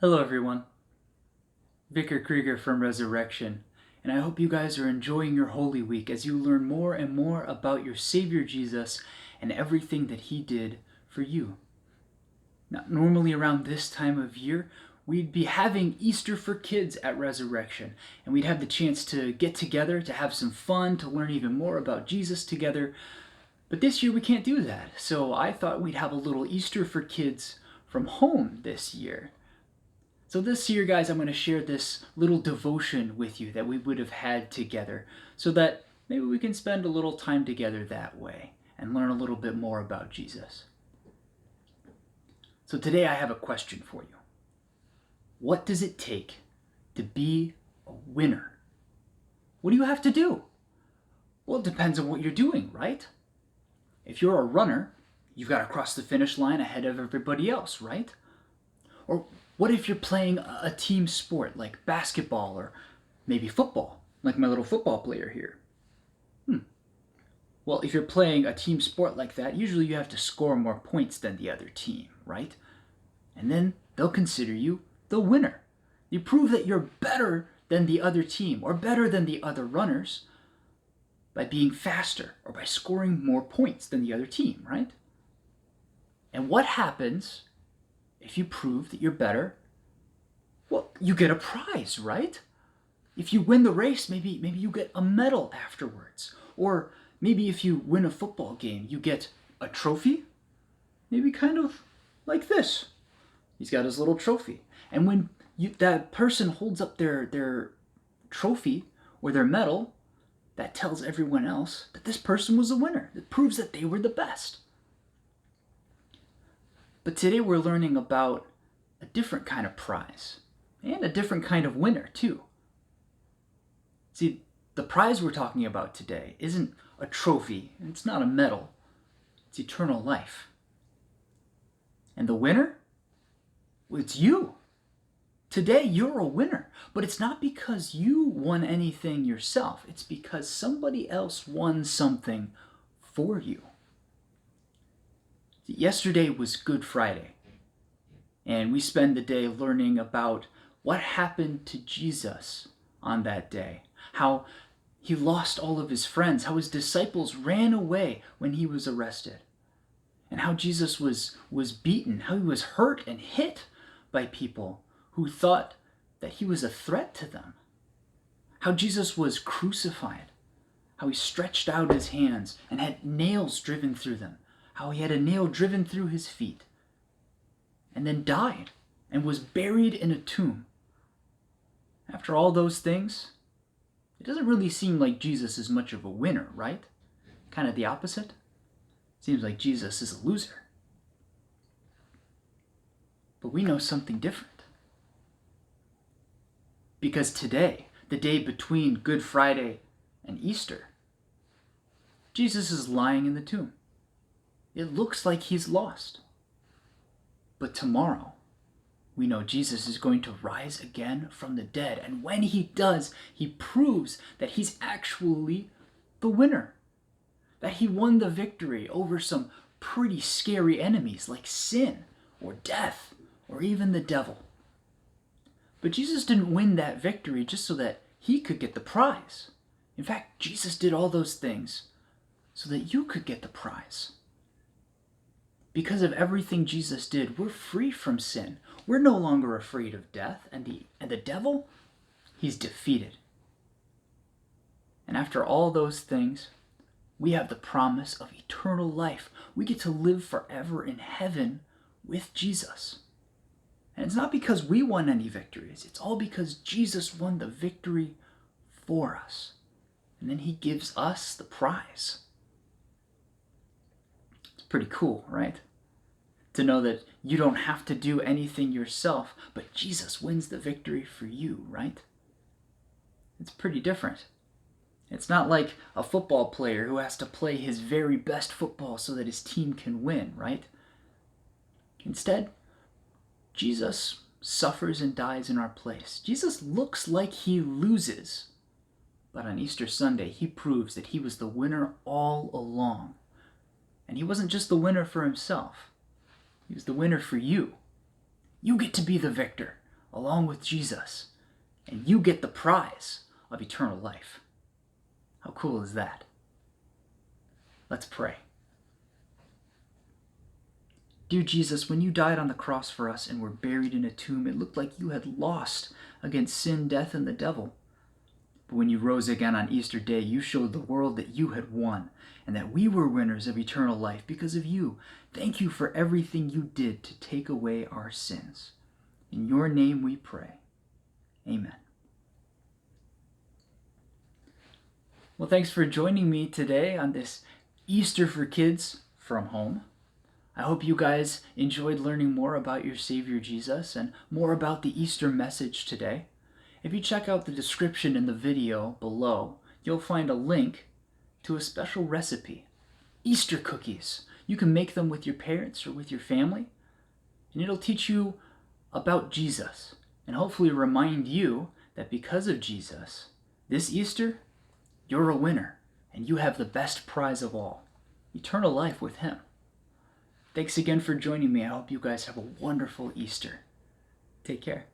Hello everyone, Vicar Krueger from Resurrection, and I hope you guys are enjoying your Holy Week as you learn more and more about your Savior Jesus and everything that He did for you. Now, normally around this time of year, we'd be having Easter for kids at Resurrection, and we'd have the chance to get together, to have some fun, to learn even more about Jesus together. But this year we can't do that, so I thought we'd have a little Easter for kids from home this year. So this year, guys, I'm going to share this little devotion with you that we would have had together so that maybe we can spend a little time together that way and learn a little bit more about Jesus. So today I have a question for you. What does it take to be a winner? What do you have to do? Well, it depends on what you're doing, right? If you're a runner, you've got to cross the finish line ahead of everybody else, right? Or what if you're playing a team sport like basketball or maybe football, like my little football player here? Well, if you're playing a team sport like that, usually you have to score more points than the other team, right? And then they'll consider you the winner. You prove that you're better than the other team or better than the other runners by being faster or by scoring more points than the other team, right? And what happens if you prove that you're better? Well, you get a prize, right? If you win the race, maybe you get a medal afterwards. Or maybe if you win a football game, you get a trophy. Maybe kind of like this. He's got his little trophy. And when that person holds up their trophy or their medal, that tells everyone else that this person was a winner. It proves that they were the best. But today we're learning about a different kind of prize and a different kind of winner too. See, the prize we're talking about today isn't a trophy, and it's not a medal. It's eternal life. And the winner? Well, it's you. Today you're a winner, but it's not because you won anything yourself. It's because somebody else won something for you. Yesterday was Good Friday, and we spend the day learning about what happened to Jesus on that day, how he lost all of his friends, how his disciples ran away when he was arrested, and how Jesus was beaten, how he was hurt and hit by people who thought that he was a threat to them, how Jesus was crucified, how he stretched out his hands and had nails driven through them, how he had a nail driven through his feet, and then died and was buried in a tomb. After all those things, it doesn't really seem like Jesus is much of a winner, right? Kind of the opposite. Seems like Jesus is a loser. But we know something different. Because today, the day between Good Friday and Easter, Jesus is lying in the tomb. It looks like he's lost. But tomorrow, we know Jesus is going to rise again from the dead. And when he does, he proves that he's actually the winner. That he won the victory over some pretty scary enemies like sin or death or even the devil. But Jesus didn't win that victory just so that he could get the prize. In fact, Jesus did all those things so that you could get the prize. Because of everything Jesus did, we're free from sin. We're no longer afraid of death, and the devil, he's defeated. And after all those things, we have the promise of eternal life. We get to live forever in heaven with Jesus. And it's not because we won any victories. It's all because Jesus won the victory for us. And then he gives us the prize. Pretty cool, right? To know that you don't have to do anything yourself, but Jesus wins the victory for you, right? It's pretty different. It's not like a football player who has to play his very best football so that his team can win, right? Instead, Jesus suffers and dies in our place. Jesus looks like he loses, but on Easter Sunday, he proves that he was the winner all along. And he wasn't just the winner for himself. He was the winner for you. You get to be the victor along with Jesus, and you get the prize of eternal life. How cool is that? Let's pray. Dear Jesus, when you died on the cross for us and were buried in a tomb, it looked like you had lost against sin, death, and the devil. But when you rose again on Easter Day, you showed the world that you had won and that we were winners of eternal life because of you. Thank you for everything you did to take away our sins. In your name we pray. Amen. Well, thanks for joining me today on this Easter for Kids from home. I hope you guys enjoyed learning more about your Savior Jesus and more about the Easter message today. If you check out the description in the video below, you'll find a link to a special recipe, Easter cookies. You can make them with your parents or with your family, and it'll teach you about Jesus and hopefully remind you that because of Jesus, this Easter, you're a winner and you have the best prize of all, eternal life with Him. Thanks again for joining me. I hope you guys have a wonderful Easter. Take care.